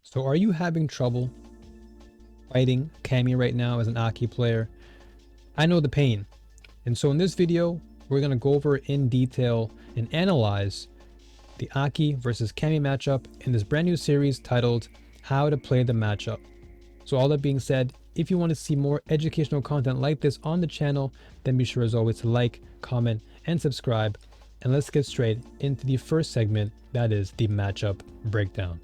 So are you having trouble fighting Cammy right now as an A.K.I player? I know the pain. And so in this video, we're going to go over in detail and analyze the A.K.I versus Cammy matchup in this brand new series titled How to Play the Matchup. So all that being said, if you want to see more educational content like this on the channel, then be sure as always to like, comment, and subscribe. And let's get straight into the first segment, that is the matchup breakdown.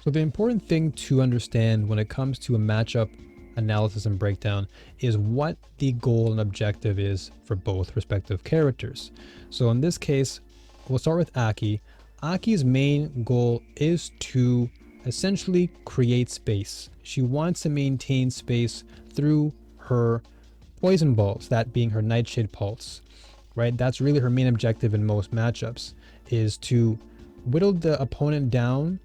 So the important thing to understand when it comes to a matchup analysis and breakdown is what the goal and objective is for both respective characters. So in this case, we'll start with A.K.I. A.K.I.'s main goal is to essentially create space. She wants to maintain space through her poison balls, that being her Nightshade Pulse, right? That's really her main objective in most matchups, is to whittle the opponent down,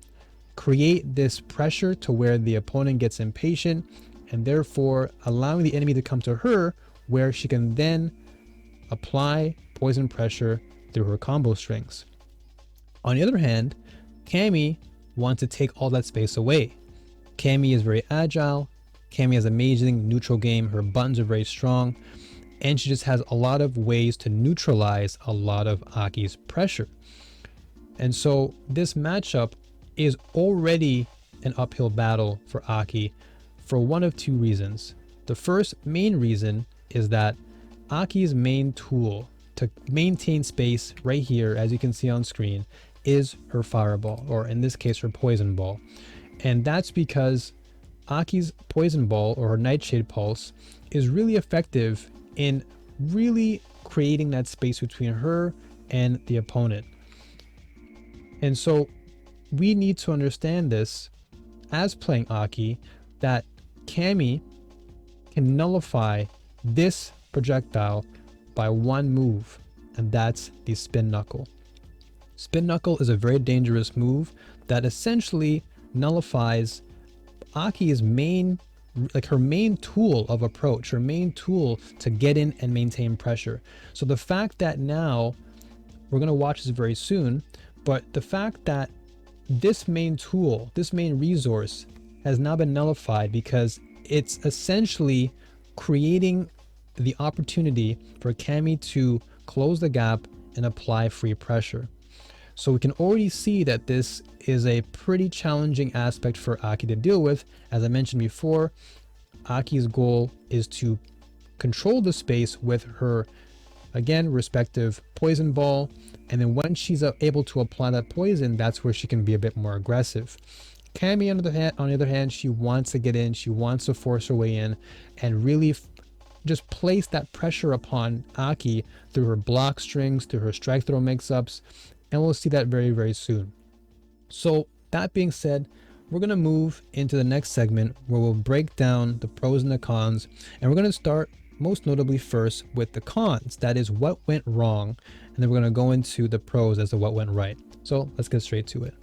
create this pressure to where the opponent gets impatient, and therefore allowing the enemy to come to her, where she can then apply poison pressure through her combo strings. On the other hand, Cammy wants to take all that space away. Cammy is very agile. Cammy has amazing neutral game. Her buttons are very strong, and she just has a lot of ways to neutralize a lot of A.K.I.'s pressure. And so this matchup is already an uphill battle for A.K.I for one of two reasons. The first main reason is that A.K.I's main tool to maintain space right here, as you can see on screen, is her fireball, or in this case her poison ball. And that's because A.K.I's poison ball, or her Nightshade Pulse, is really effective in really creating that space between her and the opponent. And so we need to understand this as playing A.K.I, that Cammy can nullify this projectile by one move, and that's the Spin Knuckle. Spin Knuckle is a very dangerous move that essentially nullifies A.K.I's main, her main tool of approach, her main tool to get in and maintain pressure. So the fact that now, we're going to watch this very soon, but the fact that this main tool, this main resource, has now been nullified because it's essentially creating the opportunity for Cammy to close the gap and apply free pressure. So we can already see that this is a pretty challenging aspect for A.K.I to deal with. As I mentioned before, A.K.I's goal is to control the space with her, again, respective poison ball, and then when she's able to apply that poison, that's where she can be a bit more aggressive. Cammy, on the other hand, she wants to get in, she wants to force her way in and really just place that pressure upon A.K.I through her block strings, through her strike throw mix-ups, and we'll see that very, very soon. So that being said, we're going to move into the next segment where we'll break down the pros and the cons, and we're going to start most notably first with the cons, that is what went wrong, and then we're going to go into the pros as to what went right. So let's get straight to it.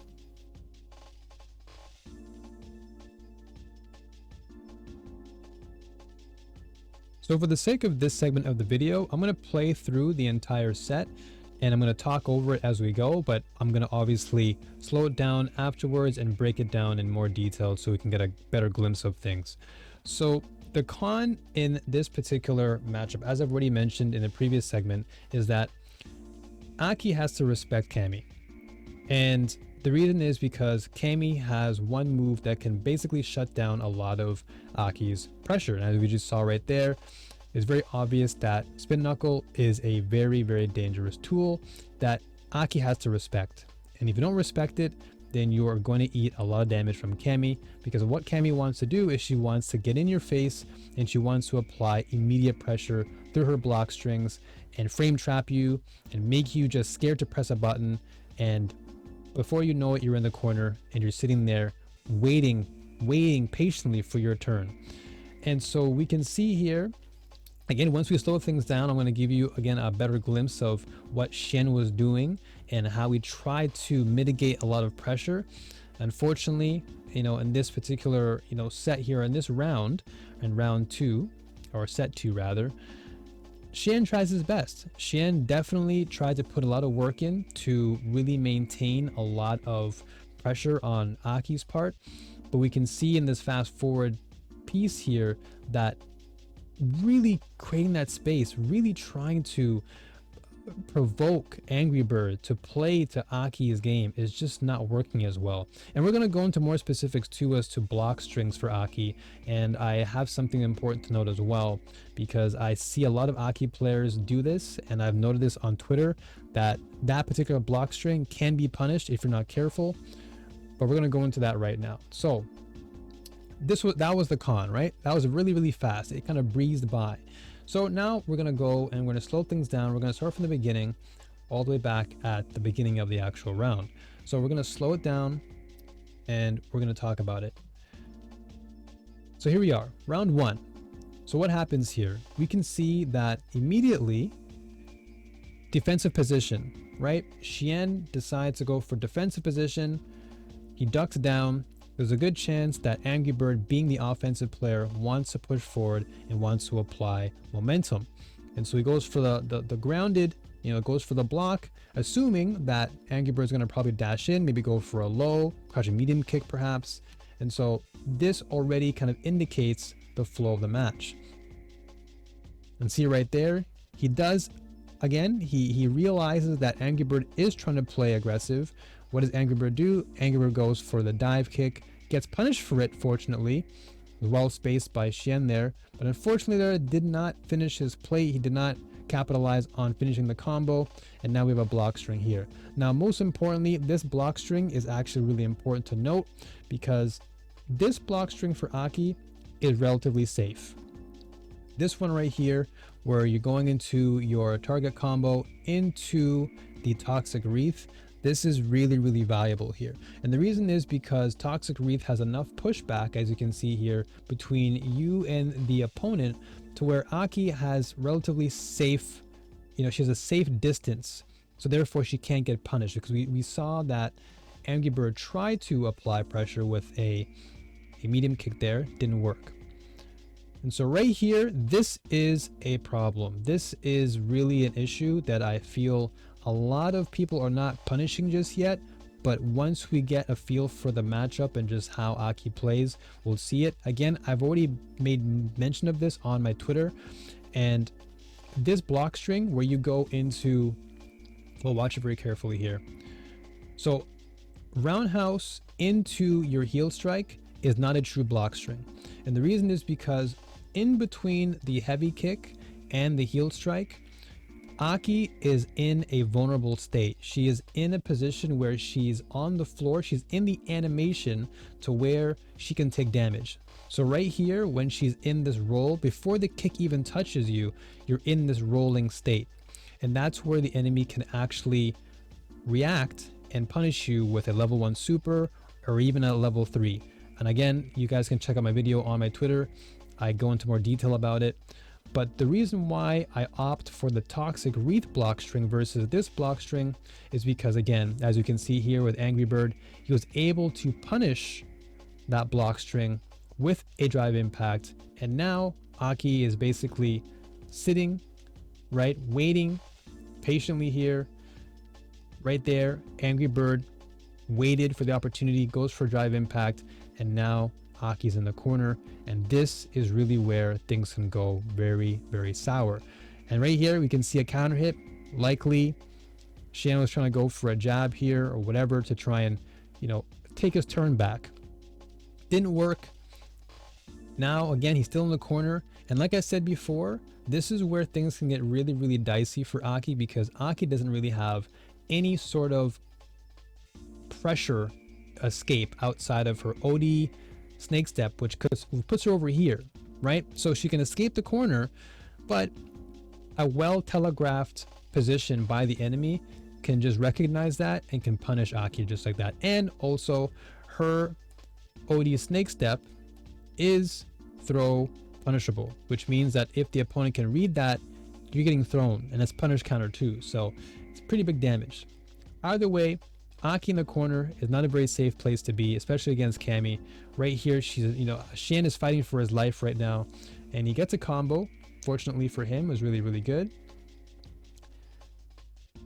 So for the sake of this segment of the video, I'm going to play through the entire set and I'm going to talk over it as we go, but I'm going to obviously slow it down afterwards and break it down in more detail so we can get a better glimpse of things. So the con in this particular matchup, as I've already mentioned in the previous segment, is that A.K.I has to respect Cammy. And the reason is because Cammy has one move that can basically shut down a lot of A.K.I's pressure. And as we just saw right there, it's very obvious that Spin Knuckle is a very, very dangerous tool that A.K.I has to respect. And if you don't respect it, then you are going to eat a lot of damage from Cammy, because what Cammy wants to do is she wants to get in your face and she wants to apply immediate pressure through her block strings and frame trap you and make you just scared to press a button, and before you know it, you're in the corner and you're sitting there waiting patiently for your turn. And so we can see here, again, once we slow things down, I'm going to give you again a better glimpse of what Shen was doing and how he tried to mitigate a lot of pressure. Unfortunately, in this particular, set here in this round, in round 2, or set 2 rather, Xian tries his best. Xian definitely tried to put a lot of work in to really maintain a lot of pressure on Aki's part, but we can see in this fast forward piece here that really creating that space, really trying to provoke Angry Bird to play to Aki's game is just not working as well. And we're going to go into more specifics too as to block strings for Aki, and I have something important to note as well, because I see a lot of Aki players do this, and I've noted this on Twitter that that particular block string can be punished if you're not careful, but we're going to go into that right now. So that was the con, right? That was really fast. It kind of breezed by. So now we're going to go and we're going to slow things down. We're going to start from the beginning all the way back at the beginning of the actual round. So we're going to slow it down and we're going to talk about it. So here we are, round one. So what happens here? We can see that immediately defensive position, right? Xian decides to go for defensive position. He ducks down. There's a good chance that Angry Bird, being the offensive player, wants to push forward and wants to apply momentum. And so he goes for the grounded, goes for the block, assuming that Angry Bird's going to probably dash in, maybe go for a low, crouching medium kick perhaps. And so this already kind of indicates the flow of the match. And see right there, he does, again, he realizes that Angry Bird is trying to play aggressive. What does Angry Bird do? Angry Bird goes for the dive kick, gets punished for it, fortunately. Well spaced by Xian there, but unfortunately there did not finish his play. He did not capitalize on finishing the combo, and now we have a block string here. Now, most importantly, this block string is actually really important to note, because this block string for Aki is relatively safe. This one right here, where you're going into your target combo into the Toxic Wreath, this is really valuable here. And the reason is because Toxic Wreath has enough pushback, as you can see here, between you and the opponent to where Aki has relatively safe, she has a safe distance. So therefore she can't get punished, because we saw that Angry Bird tried to apply pressure with a medium kick there, didn't work. And so right here, this is a problem. This is really an issue that I feel a lot of people are not punishing just yet, but once we get a feel for the matchup and just how Aki plays, we'll see it. Again, I've already made mention of this on my Twitter, and this block string where you go into, well, watch it very carefully here. So roundhouse into your heel strike is not a true block string. And the reason is because in between the heavy kick and the heel strike, Aki is in a vulnerable state. She is in a position where she's on the floor. She's in the animation to where she can take damage. So right here, when she's in this roll, before the kick even touches you, you're in this rolling state. And that's where the enemy can actually react and punish you with a level 1 super or even a level 3. And again, you guys can check out my video on my Twitter. I go into more detail about it. But the reason why I opt for the Toxic Wreath block string versus this block string is because, again, as you can see here with Angry Bird, he was able to punish that block string with a drive impact. And now Aki is basically sitting, right, waiting patiently here, right there. Angry Bird waited for the opportunity, goes for drive impact, and now Aki's in the corner, and this is really where things can go very sour. And right here we can see a counter hit. Likely Xian was trying to go for a jab here or whatever to try and take his turn back. Didn't work. Now again, he's still in the corner, and like I said before, this is where things can get really dicey for Aki, because Aki doesn't really have any sort of pressure escape outside of her OD snake step, which puts her over here, right? So she can escape the corner, but a well telegraphed position by the enemy can just recognize that and can punish Aki just like that. And also her OD snake step is throw punishable, which means that if the opponent can read that, you're getting thrown, and that's punish counter too. So it's pretty big damage. Either way, Aki in the corner is not a very safe place to be, especially against Cammy. Right here, she's, Xian is fighting for his life right now, and he gets a combo, unfortunately for him, was really, really good.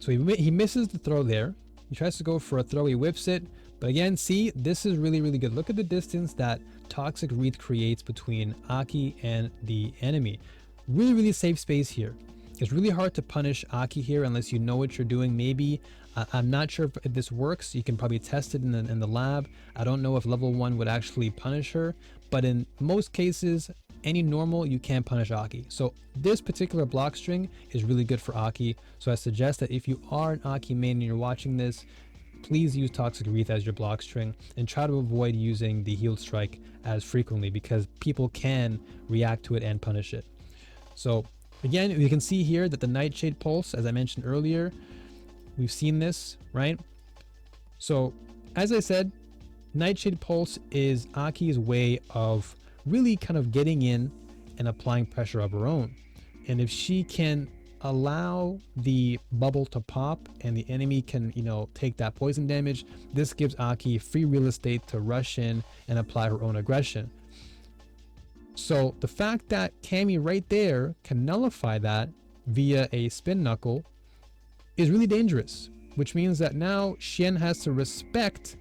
So he misses the throw there. He tries to go for a throw, he whiffs it. But again, see, this is really, really good. Look at the distance that Toxic Wreath creates between A.K.I and the enemy. Really, really safe space here. It's really hard to punish A.K.I here unless you know what you're doing. Maybe, I'm not sure if this works. You can probably test it in the lab. I don't know if level 1 would actually punish her, but in most cases, any normal, you can punish A.K.I. So this particular block string is really good for A.K.I. So I suggest that if you are an A.K.I main and you're watching this, please use Toxic Wreath as your block string and try to avoid using the heal strike as frequently because people can react to it and punish it. So again, you can see here that the Nightshade Pulse, as I mentioned earlier, we've seen this, right? So as I said, Nightshade Pulse is A.K.I's way of really kind of getting in and applying pressure of her own. And if she can allow the bubble to pop and the enemy can, you know, take that poison damage, this gives A.K.I free real estate to rush in and apply her own aggression. So the fact that Cammy right there can nullify that via a spin knuckle is really dangerous, which means that now Xian has to respect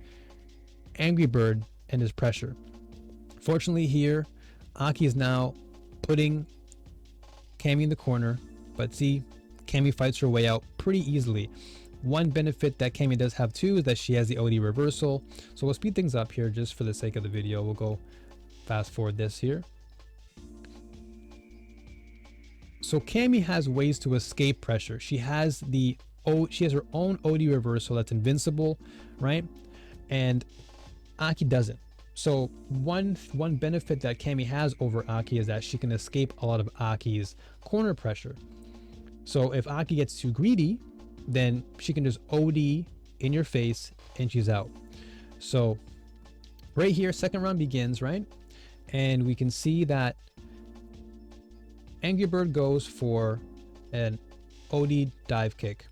Angry Bird and his pressure. Fortunately here, A.K.I is now putting Cammy in the corner, but see, Cammy fights her way out pretty easily. One benefit that Cammy does have too is that she has the OD reversal. So we'll speed things up here just for the sake of the video. We'll go fast forward this here. So Cammy has ways to escape pressure. She has her own OD reversal that's invincible, right? And A.K.I doesn't. So one benefit that Cammy has over A.K.I is that she can escape a lot of A.K.I's corner pressure. So if A.K.I gets too greedy, then she can just OD in your face and she's out. So right here, second round begins, right? And we can see that Angry Bird goes for an OD dive kick.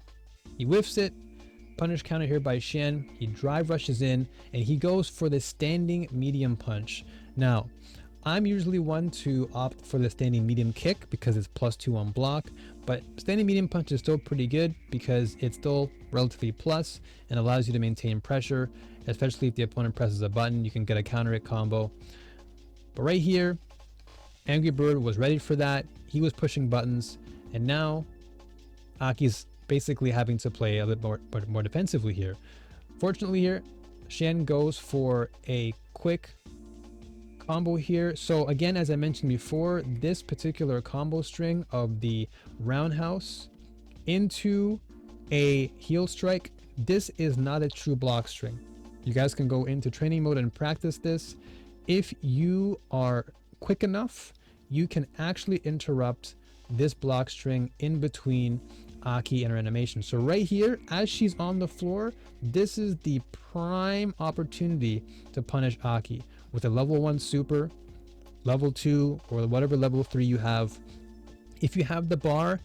He whiffs it, punish counter here by Xian. He drive rushes in and he goes for the standing medium punch. Now, I'm usually one to opt for the standing medium kick because it's +2 on block, but standing medium punch is still pretty good because it's still relatively plus and allows you to maintain pressure, especially if the opponent presses a button, you can get a counter hit combo. But right here, Angry Bird was ready for that. He was pushing buttons, and now A.K.I's basically having to play a little more defensively here. Fortunately here, Xian goes for a quick combo here. So again, as I mentioned before, this particular combo string of the roundhouse into a heel strike, this is not a true block string. You guys can go into training mode and practice this. If you are quick enough, you can actually interrupt this block string in between A.K.I and her animation. So right here, as she's on the floor, this is the prime opportunity to punish A.K.I with a level 1 super, level 2, or whatever level 3 you have. If you have the bar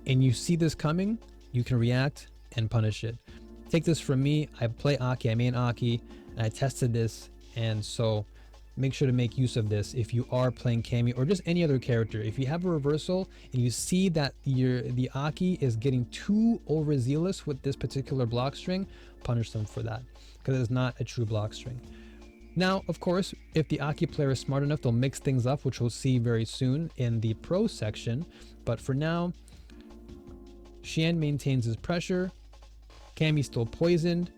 and you see this coming, you can react and punish it. Take this from me, I play A.K.I, I main A.K.I, and I tested this, and so make sure to make use of this if you are playing Cammy or just any other character. If you have a reversal and you see that the A.K.I is getting too overzealous with this particular block string, punish them for that because it's not a true block string. Now, of course, if the A.K.I player is smart enough, they'll mix things up, which we'll see very soon in the pro section. But for now, Xian maintains his pressure. Cammy's still poisoned.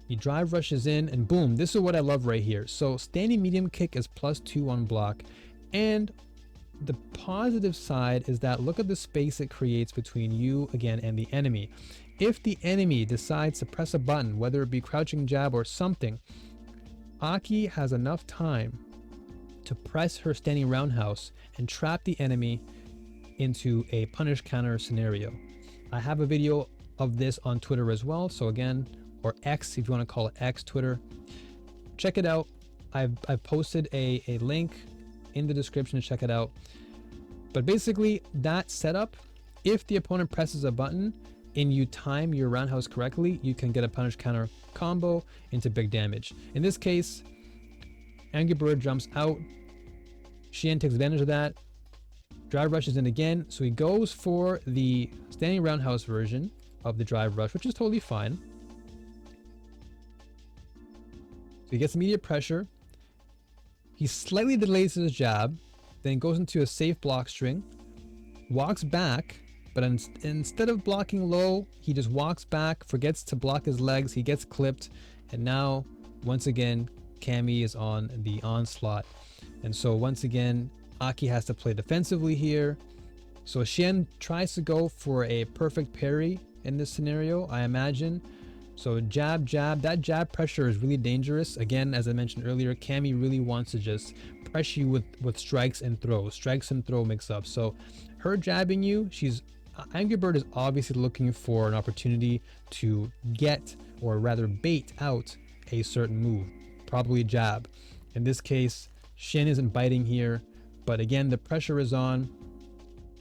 He drive rushes in and boom, this is what I love right here. So standing medium kick is +2 on block. And the positive side is that look at the space it creates between you again and the enemy. If the enemy decides to press a button, whether it be crouching jab or something, A.K.I has enough time to press her standing roundhouse and trap the enemy into a punish counter scenario. I have a video of this on Twitter as well. So again, or X, if you want to call it X, Twitter. Check it out. I've posted a link in the description to check it out. But basically, that setup, if the opponent presses a button and you time your roundhouse correctly, you can get a punish counter combo into big damage. In this case, Angry Bird jumps out. Xian takes advantage of that, Drive rush is in again, so he goes for the standing roundhouse version of the drive rush, which is totally fine. So he gets immediate pressure. He slightly delays his jab, then goes into a safe block string, walks back, but instead of blocking low, he just walks back, forgets to block his legs, he gets clipped, and now, once again, Cammy is on the onslaught. And so once again, A.K.I has to play defensively here. So Xian tries to go for a perfect parry in this scenario, I imagine. So jab, jab, that jab pressure is really dangerous. Again, as I mentioned earlier, Cammy really wants to just pressure you with strikes and throws, strikes and throw mix up. So her jabbing you, Angry Bird is obviously looking for an opportunity to get, or rather bait out, a certain move, probably a jab. In this case, Shen isn't biting here, but again, the pressure is on.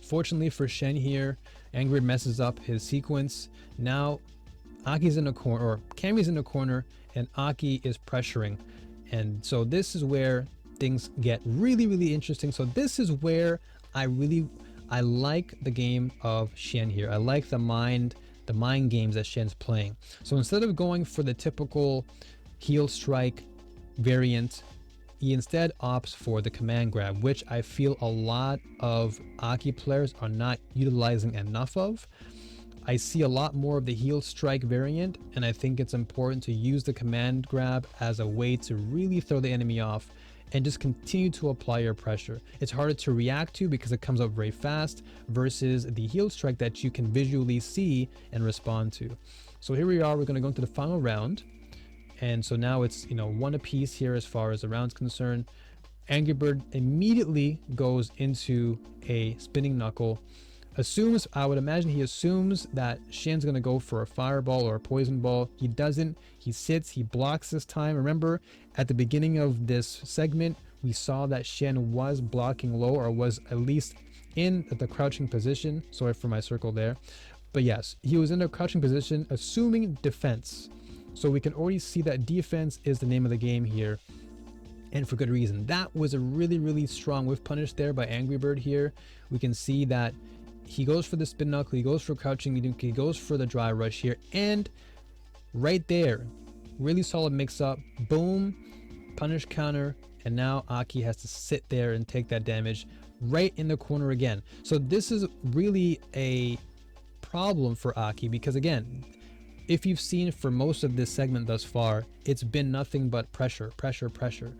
Fortunately for Shen here, Angry Bird messes up his sequence. Now, A.K.I.'s in a corner, or Cammy's in a corner, and A.K.I is pressuring. And so this is where things get really, really interesting. So this is where I like the game of Xian here. I like the mind games that Xian's playing. So instead of going for the typical heel strike variant, he instead opts for the command grab, which I feel a lot of A.K.I players are not utilizing enough of. I see a lot more of the heel strike variant, and I think it's important to use the command grab as a way to really throw the enemy off and just continue to apply your pressure. It's harder to react to because it comes up very fast versus the heel strike that you can visually see and respond to. So here we are, we're going to go into the final round. And so now it's, one apiece here as far as the round's concerned. Angry Bird immediately goes into a spinning knuckle. I would imagine he assumes that Xian's going to go for a fireball or a poison ball. He doesn't. He sits, he blocks this time. Remember, at the beginning of this segment, we saw that Xian was blocking low, or was at least in the crouching position. Sorry for my circle there. But yes, he was in a crouching position, assuming defense. So we can already see that defense is the name of the game here. And for good reason. That was a really, really strong whiff punish there by Angry Bird here. We can see that he goes for the spin knuckle, he goes for crouching, he goes for the dry rush here, and right there, really solid mix up, boom, punish counter, and now A.K.I has to sit there and take that damage right in the corner again. So this is really a problem for A.K.I because again, if you've seen for most of this segment thus far, it's been nothing but pressure, pressure, pressure.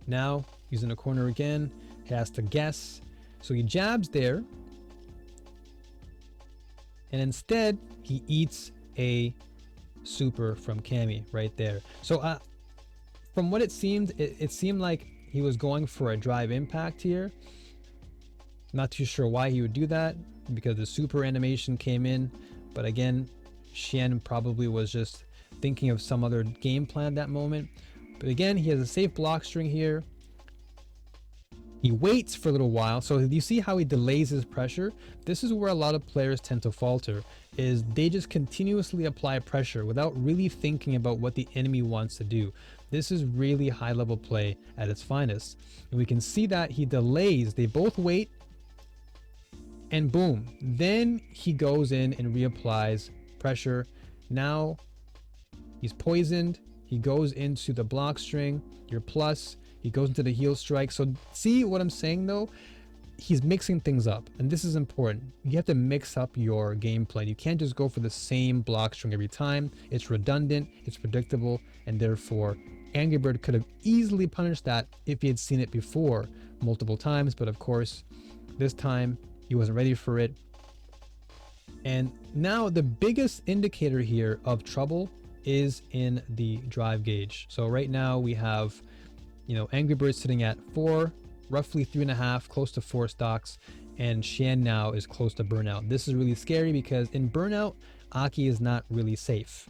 Now he's in the corner again. He has to guess, so he jabs there, and instead he eats a super from Cammy right there. So from what it seemed, it seemed like he was going for a drive impact here. Not too sure why he would do that, because the super animation came in, but again, Xian probably was just thinking of some other game plan at that moment. But again, he has a safe block string here. He waits for a little while. So you see how he delays his pressure? This is where a lot of players tend to falter, is they just continuously apply pressure without really thinking about what the enemy wants to do. This is really high level play at its finest. And we can see that he delays, they both wait, and boom, then he goes in and reapplies pressure. Now he's poisoned. He goes into the block string, your plus, he goes into the heel strike. So see what I'm saying though? He's mixing things up, and this is important. You have to mix up your game plan. You can't just go for the same block string every time. It's redundant, it's predictable, and therefore Angry Bird could have easily punished that if he had seen it before multiple times, but of course this time he wasn't ready for it. And now the biggest indicator here of trouble is in the drive gauge. So right now we have, Angry Bird sitting at 4, roughly 3.5, close to 4 stocks, and Xian now is close to burnout. This is really scary because in burnout, A.K.I is not really safe.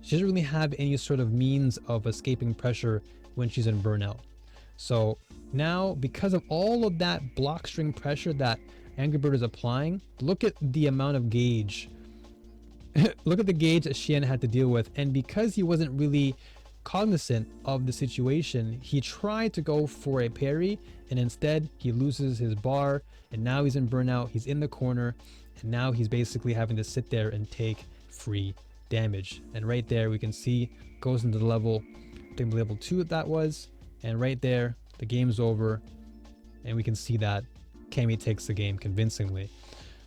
She doesn't really have any sort of means of escaping pressure when she's in burnout. So now, because of all of that block string pressure that Angry Bird is applying, look at the amount of gauge. Look at the gauge that Xian had to deal with, and because he wasn't really cognizant of the situation, he tried to go for a parry, and instead he loses his bar, and now he's in burnout, he's in the corner, and now he's basically having to sit there and take free damage. And right there we can see goes into the level, I think level 2 that was, and right there the game's over, and we can see that Cammy takes the game convincingly.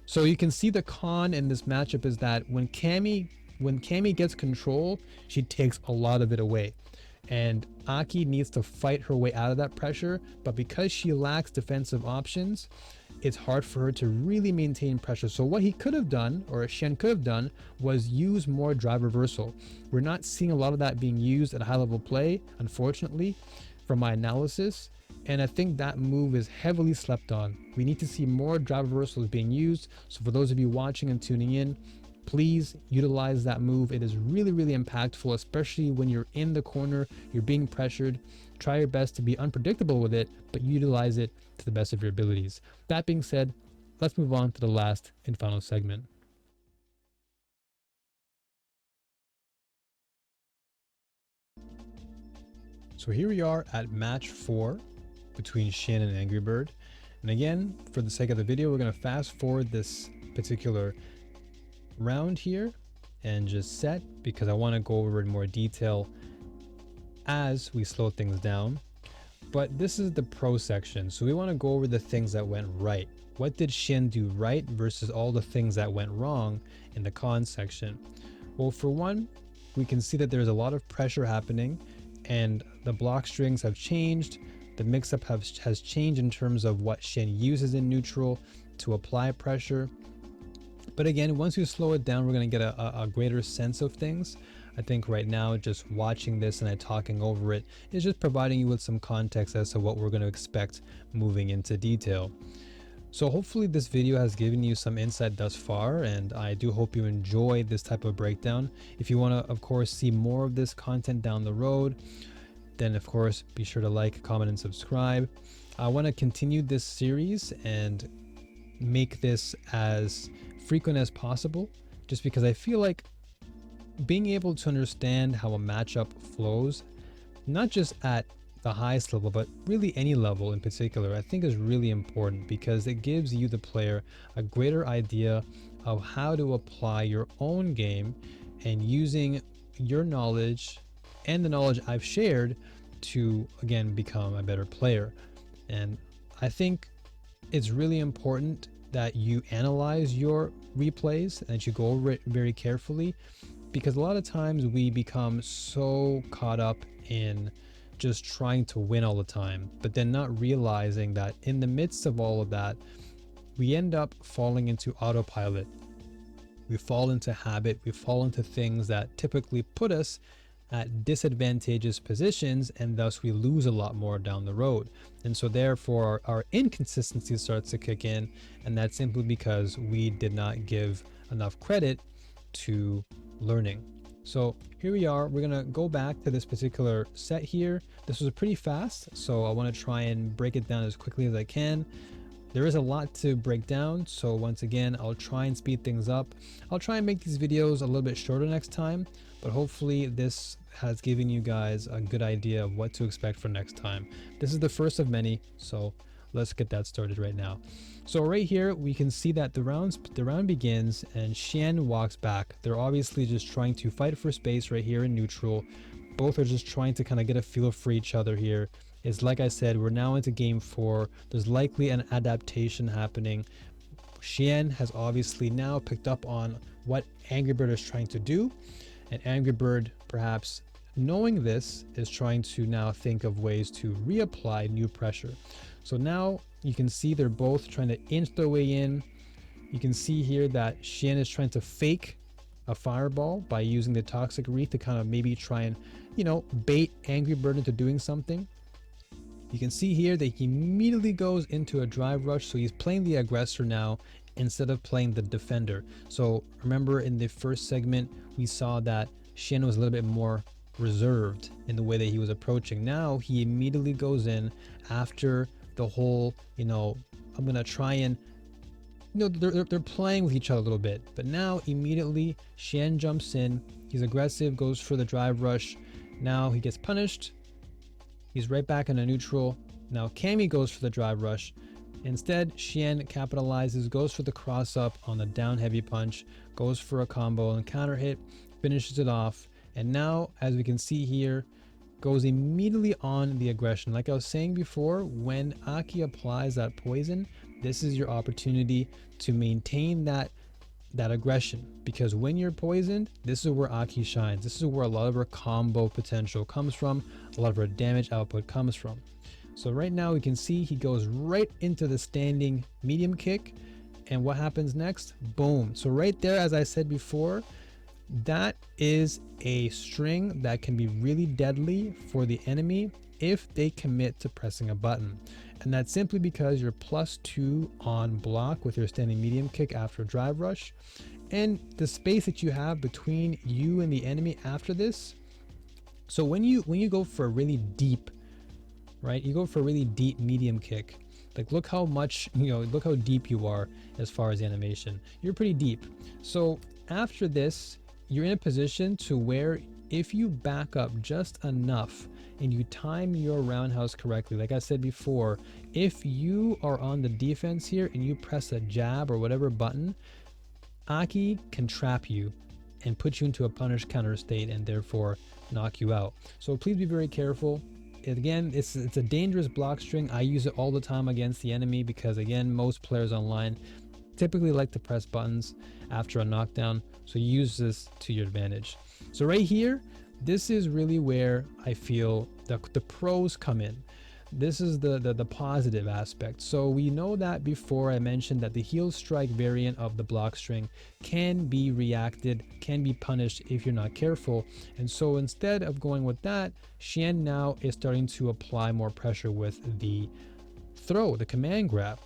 So you can see the con in this matchup is that when Cammy gets control, she takes a lot of it away, and A.K.I needs to fight her way out of that pressure, but because she lacks defensive options, it's hard for her to really maintain pressure. So what he could have done, or Shen could have done, was use more drive reversal. We're not seeing a lot of that being used at high level play, unfortunately, from my analysis, and I think that move is heavily slept on. We need to see more drive reversals being used. So for those of you watching and tuning in, please utilize that move. It is really, really impactful, especially when you're in the corner, you're being pressured. Try your best to be unpredictable with it, but utilize it to the best of your abilities. That being said, let's move on to the last and final segment. So here we are at match 4 between Shen and Angry Bird. And again, for the sake of the video, we're going to fast forward this particular round here and just set, because I want to go over in more detail as we slow things down. But this is the pro section, so we want to go over the things that went right. What did Shen do right versus all the things that went wrong in the con section? Well, for one, we can see that there's a lot of pressure happening, and the block strings have changed. The mix-up has changed in terms of what Shen uses in neutral to apply pressure. But again, once you slow it down, we're going to get a greater sense of things. I think right now, just watching this and talking over it is just providing you with some context as to what we're going to expect moving into detail. So hopefully this video has given you some insight thus far, and I do hope you enjoy this type of breakdown. If you want to, of course, see more of this content down the road, then of course, be sure to like, comment, and subscribe. I want to continue this series and make this as frequent as possible, just because I feel like being able to understand how a matchup flows, not just at the highest level, but really any level in particular, I think is really important, because it gives you, the player, a greater idea of how to apply your own game and using your knowledge and the knowledge I've shared to, again, become a better player. And I think it's really important that you analyze your replays and that you go over it very carefully, because a lot of times we become so caught up in just trying to win all the time, but then not realizing that in the midst of all of that, we end up falling into autopilot. We fall into habit, we fall into things that typically put us at disadvantageous positions, and thus we lose a lot more down the road. And so therefore our inconsistency starts to kick in, and that's simply because we did not give enough credit to learning. So here we are, we're gonna go back to this particular set here. This was pretty fast, so I want to try and break it down as quickly as I can. There is a lot to break down, so once again, I'll try and speed things up. I'll try and make these videos a little bit shorter next time, but hopefully this has given you guys a good idea of what to expect for next time. This is the first of many, so let's get that started right now. So right here, we can see that the round begins and Shen walks back. They're obviously just trying to fight for space right here in neutral. Both are just trying to kind of get a feel for each other here. It's like I said, we're now into game 4. There's likely an adaptation happening. Shen has obviously now picked up on what Angry Bird is trying to do, and Angry Bird, perhaps knowing this, is trying to now think of ways to reapply new pressure. So now you can see they're both trying to inch their way in. You can see here that Shen is trying to fake a fireball by using the toxic wreath to kind of maybe try and, you know, bait Angry Bird into doing something. You can see here that he immediately goes into a drive rush, so he's playing the aggressor now instead of playing the defender. So remember in the first segment we saw that Shen was a little bit more reserved in the way that he was approaching. Now he immediately goes in after the whole, you know, I'm gonna try and, you know, they're playing with each other a little bit, but now immediately Shen jumps in, he's aggressive, goes for the drive rush, Now he gets punished. He's right back in a neutral. Now Cammy goes for the drive rush. Instead, Xian capitalizes, goes for the cross up on the down heavy punch, goes for a combo and counter hit, finishes it off. And now, as we can see here, goes immediately on the aggression. Like I was saying before, when A.K.I applies that poison, this is your opportunity to maintain that aggression, because when you're poisoned, this is where A.K.I shines. This is where a lot of her combo potential comes from, a lot of her damage output comes from. So right now we can see he goes right into the standing medium kick, and what happens next? Boom. So right there, as I said before, that is a string that can be really deadly for the enemy if they commit to pressing a button. And that's simply because you're +2 on block with your standing medium kick after a drive rush, and the space that you have between you and the enemy after this. So when you go for a really deep, right, you go for a really deep medium kick, like look how much, look how deep you are as far as the animation. You're pretty deep. So after this, you're in a position to where if you back up just enough and you time your roundhouse correctly, like I said before, if you are on the defense here and you press a jab or whatever button, A.K.I can trap you and put you into a punish counter state and therefore knock you out. So please be very careful. Again, it's a dangerous block string. I use it all the time against the enemy because, again, most players online typically like to press buttons after a knockdown, so use this to your advantage. So right here, this is really where I feel the pros come in. This is the positive aspect. So we know that before I mentioned that the heel strike variant of the block string can be reacted, can be punished if you're not careful. And so instead of going with that, Xian now is starting to apply more pressure with the throw, the command grab,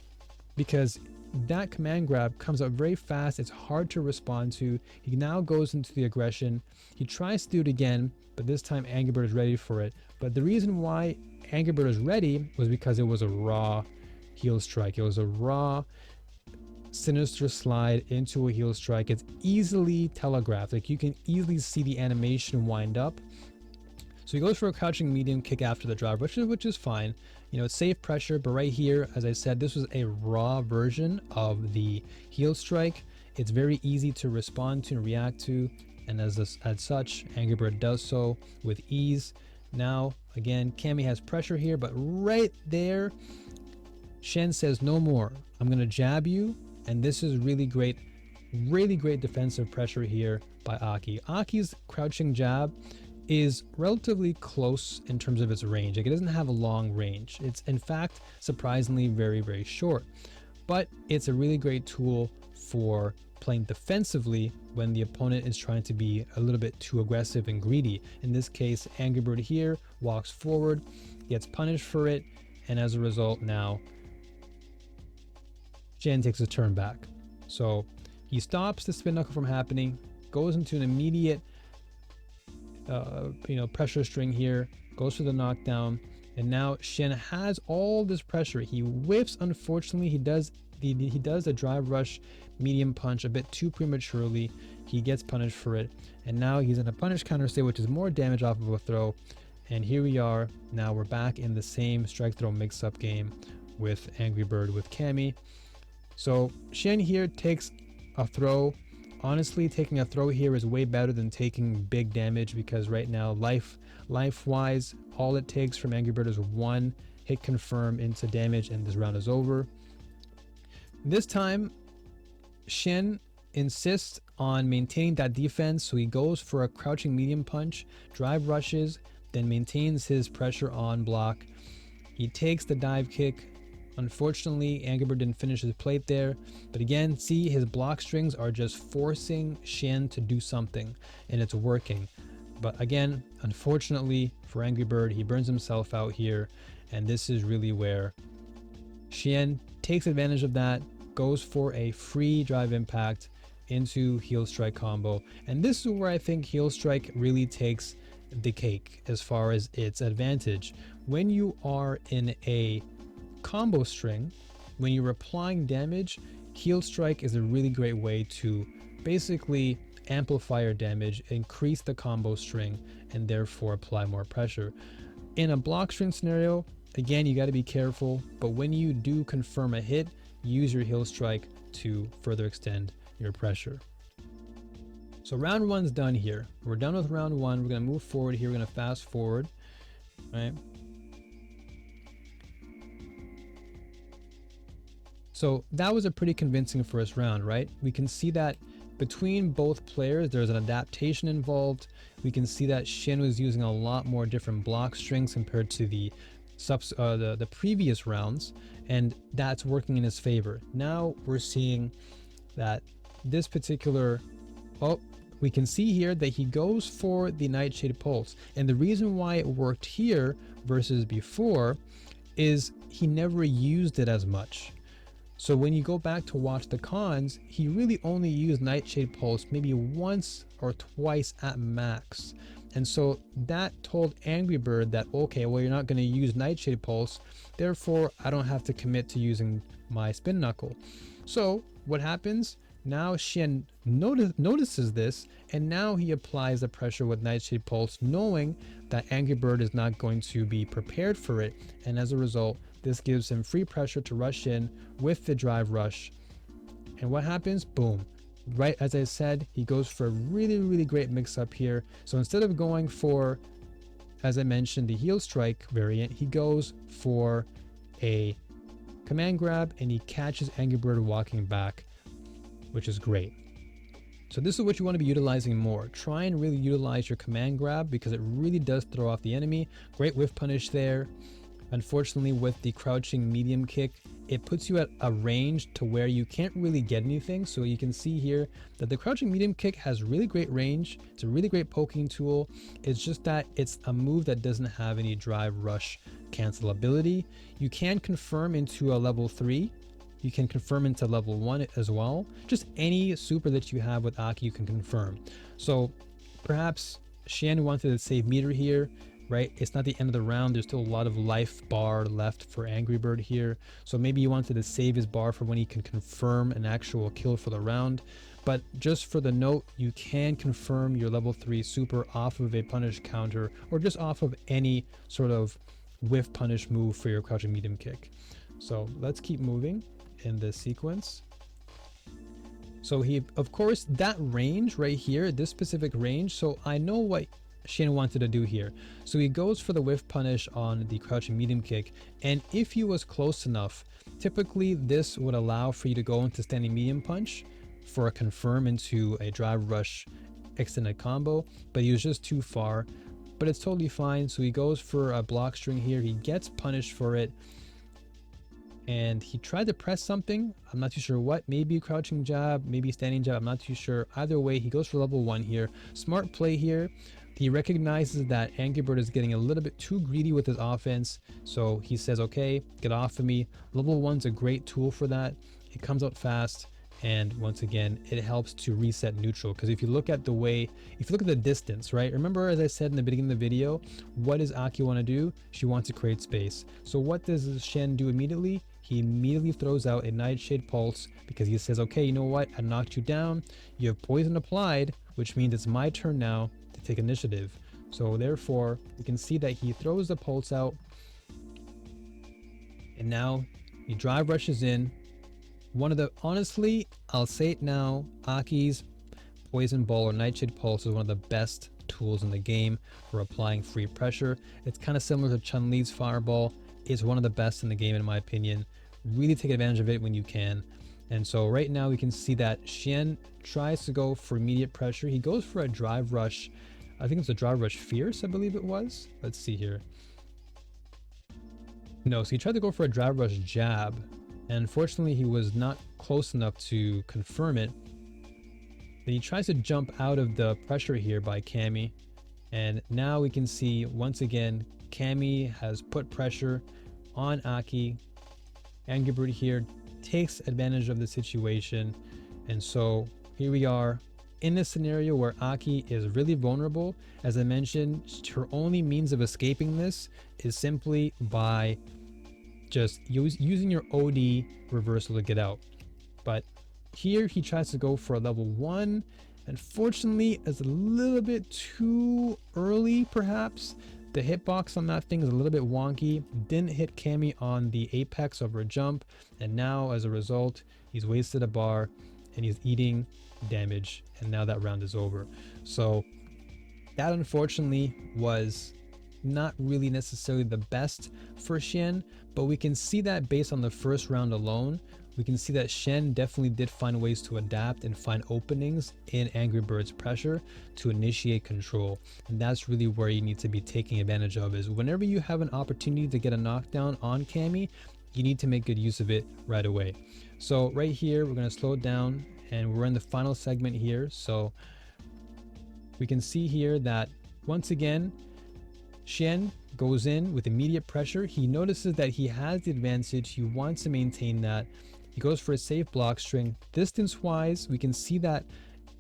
because that command grab comes up very fast. It's hard to respond to. He now goes into the aggression. He tries to do it again, but this time Angry Bird is ready for it. But the reason why Angry Bird is ready was because it was a raw heel strike. It was a raw sinister slide into a heel strike. It's easily telegraphed. Like you can easily see the animation wind up. So he goes for a crouching medium kick after the drive, which is fine. It's safe pressure, but right here, as I said, this was a raw version of the heel strike. It's very easy to respond to and react to, and as such, Angry Bird does so with ease. Now, again, Cammy has pressure here, but right there, Xian says no more. I'm going to jab you, and this is really great defensive pressure here by A.K.I. A.K.I.'s crouching jab is relatively close in terms of its range. Like it doesn't have a long range. It's in fact surprisingly very, very short, but it's a really great tool for playing defensively when the opponent is trying to be a little bit too aggressive and greedy. In this case, Angry Bird here walks forward, gets punished for it, and as a result now Xian takes a turn back. So he stops the spin knuckle from happening, goes into an immediate pressure string here, goes for the knockdown, and now Xian has all this pressure. He whiffs, unfortunately. He does a drive rush medium punch a bit too prematurely. He gets punished for it, and now he's in a punish counter state, which is more damage off of a throw. And here we are. Now we're back in the same strike throw mix-up game with Angry Bird with Cammy. So Xian here takes a throw. Honestly, taking a throw here is way better than taking big damage, because right now, life-wise, all it takes from Angry Bird is one hit confirm into damage, and this round is over. This time, Xian insists on maintaining that defense, so he goes for a crouching medium punch, drive rushes, then maintains his pressure on block. He takes the dive kick. Unfortunately, Angry Bird didn't finish his plate there, but again, see, his block strings are just forcing Xian to do something, and it's working. But again, unfortunately for Angry Bird, he burns himself out here, and this is really where Xian takes advantage of that, goes for a free drive impact into heel strike combo, and this is where I think heel strike really takes the cake as far as its advantage. When you are in a combo string, when you're applying damage, heel strike is a really great way to basically amplify your damage, increase the combo string, and therefore apply more pressure. In a block string scenario, again, you got to be careful, but when you do confirm a hit, use your heal strike to further extend your pressure. So round one's done here. We're done with round one. We're going to move forward here. We're going to fast forward, right? So that was a pretty convincing first round, right? We can see that between both players, there's an adaptation involved. We can see that Shin was using a lot more different block strings compared to the previous rounds, and that's working in his favor. Now we're seeing that this particular, we can see here that he goes for the Nightshade Pulse, and the reason why it worked here versus before is he never used it as much. So when you go back to watch the cons, he really only used Nightshade Pulse maybe once or twice at max. And so that told Angry Bird that, okay, well, you're not going to use Nightshade Pulse, therefore I don't have to commit to using my Spin Knuckle. So what happens? Now Shin notices this, and now he applies the pressure with Nightshade Pulse, knowing that Angry Bird is not going to be prepared for it, and as a result, this gives him free pressure to rush in with the drive rush. And what happens? Boom. Right as I said, he goes for a really, really great mix-up here. So instead of going for, as I mentioned, the heel strike variant, he goes for a command grab, and he catches Angry Bird walking back, which is great. So this is what you want to be utilizing more. Try and really utilize your command grab because it really does throw off the enemy. Great whiff punish there. Unfortunately, with the crouching medium kick, it puts you at a range to where you can't really get anything. So you can see here that the crouching medium kick has really great range. It's a really great poking tool. It's just that it's a move that doesn't have any drive rush cancel ability. You can confirm into a level 3. You can confirm into level 1 as well. Just any super that you have with A.K.I, you can confirm. So perhaps Shin wanted to save meter here, right? It's not the end of the round. There's still a lot of life bar left for Angry Bird here. So maybe you wanted to save his bar for when he can confirm an actual kill for the round. But just for the note, you can confirm your level 3 super off of a punish counter or just off of any sort of whiff punish move for your crouching medium kick. So let's keep moving in this sequence. So he, of course, that range right here, this specific range. So I know what Shin wanted to do here. So he goes for the whiff punish on the crouching medium kick, and if he was close enough, typically this would allow for you to go into standing medium punch for a confirm into a drive rush extended combo, but he was just too far. But it's totally fine. So he goes for a block string here. He gets punished for it, and he tried to press something. I'm not too sure what, maybe crouching jab, maybe standing jab, I'm not too sure. Either way, he goes for level 1 here. Smart play here. He recognizes that Angry Bird is getting a little bit too greedy with his offense, so he says, okay, get off of me. Level 1's a great tool for that. It comes out fast, and once again, it helps to reset neutral, because if you look at the way, if you look at the distance, right? Remember, as I said in the beginning of the video, what does A.K.I want to do? She wants to create space. So what does Shen do immediately? He immediately throws out a Nightshade Pulse because he says, okay, you know what? I knocked you down. You have poison applied, which means it's my turn now to take initiative. So therefore, you can see that he throws the pulse out, and now he drive rushes in. One of the, honestly, I'll say it now, A.K.I.'s Poison Ball or Nightshade Pulse is one of the best tools in the game for applying free pressure. It's kind of similar to Chun-Li's Fireball. It's one of the best in the game in my opinion. Really take advantage of it when you can. And so right now we can see that Shen tries to go for immediate pressure. He goes for a drive rush. I think it's a drive rush fierce, I believe it was. Let's see here. No, so he tried to go for a drive rush jab, and unfortunately he was not close enough to confirm it. Then he tries to jump out of the pressure here by Cammy, and now we can see once again Cammy has put pressure on A.K.I. Angry Bird here takes advantage of the situation, and so here we are in this scenario where A.K.I is really vulnerable. As I mentioned, her only means of escaping this is simply by just using your OD reversal to get out. But here he tries to go for a level 1, Unfortunately, it's a little bit too early, perhaps. The hitbox on that thing is a little bit wonky. Didn't hit Cammy on the apex over a jump, and now as a result, he's wasted a bar and he's eating damage, and now that round is over. So that unfortunately was not really necessarily the best for Shen, but we can see that based on the first round alone, we can see that Shen definitely did find ways to adapt and find openings in Angry Bird's pressure to initiate control. And that's really where you need to be taking advantage of, is whenever you have an opportunity to get a knockdown on Cammy, you need to make good use of it right away. So right here, we're going to slow it down and we're in the final segment here. So we can see here that once again, Shen goes in with immediate pressure. He notices that he has the advantage. He wants to maintain that. He goes for a safe block string. Distance wise, we can see that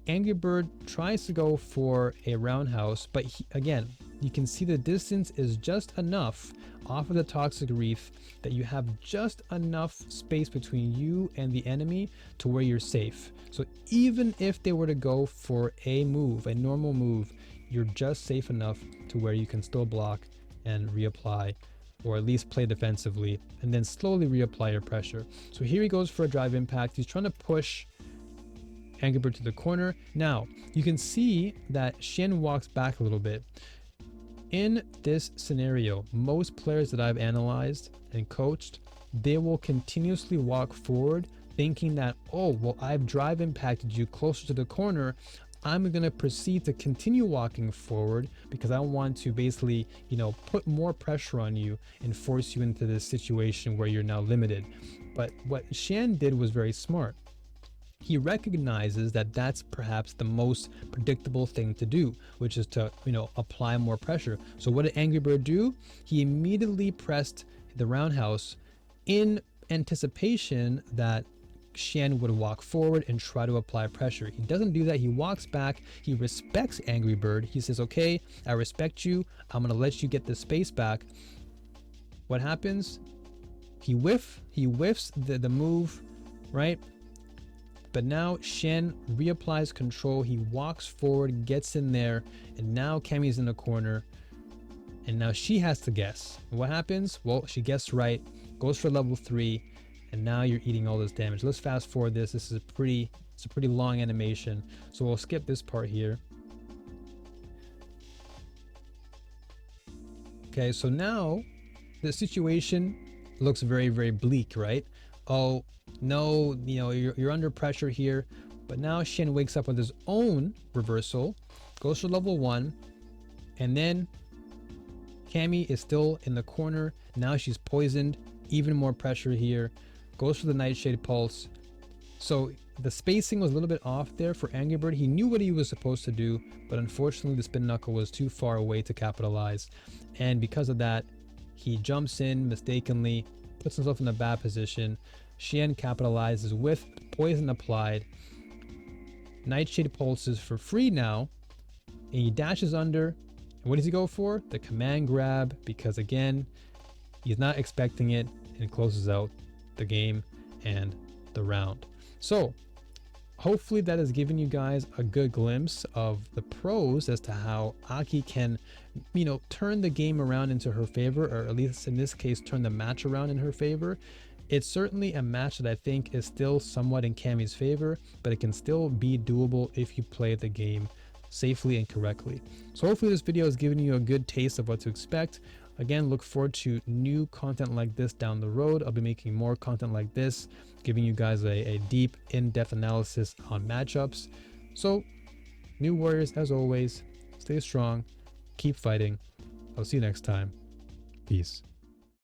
Angry Bird tries to go for a roundhouse, but again, you can see the distance is just enough off of the toxic Wreath that you have just enough space between you and the enemy to where you're safe. So even if they were to go for a move, a normal move, you're just safe enough to where you can still block and reapply, or at least play defensively, and then slowly reapply your pressure. So here he goes for a drive impact. He's trying to push Angry Bird to the corner. Now, you can see that Shen walks back a little bit. In this scenario, most players that I've analyzed and coached, they will continuously walk forward thinking that, oh, well, I've drive impacted you closer to the corner. I'm going to proceed to continue walking forward because I want to basically, put more pressure on you and force you into this situation where you're now limited. But what Shen did was very smart. He recognizes that that's perhaps the most predictable thing to do, which is to, apply more pressure. So what did Angry Bird do? He immediately pressed the roundhouse in anticipation that Shen would walk forward and try to apply pressure. He doesn't do that. He walks back. He respects Angry Bird. He says, okay, I respect you. I'm going to let you get the space back. What happens? He whiffs the move, right? But now Shen reapplies control. He walks forward, gets in there, and now Cammy's in the corner. And now she has to guess. What happens? Well, she guessed right, goes for level 3, and now you're eating all this damage. Let's fast forward this. This is a pretty long animation. So we'll skip this part here. Okay, so now the situation looks very, very bleak, right? Oh, no, you're under pressure here. But now Shen wakes up with his own reversal, goes for level 1, and then Cammy is still in the corner. Now she's poisoned, even more pressure here, goes for the Nightshade Pulse. So the spacing was a little bit off there for Angry Bird. He knew what he was supposed to do, but unfortunately the spin knuckle was too far away to capitalize. And because of that, he jumps in mistakenly, puts himself in a bad position. Shen capitalizes with poison applied. Nightshade pulses for free now, and he dashes under. And what does he go for? The command grab, because again, he's not expecting it, and closes out the game and the round. So hopefully that has given you guys a good glimpse of the pros as to how A.K.I can, turn the game around into her favor, or at least in this case, turn the match around in her favor. It's certainly a match that I think is still somewhat in Cammy's favor, but it can still be doable if you play the game safely and correctly. So hopefully this video has given you a good taste of what to expect. Again, look forward to new content like this down the road. I'll be making more content like this, giving you guys a deep, in-depth analysis on matchups. So, New Warriors, as always, stay strong, keep fighting. I'll see you next time. Peace.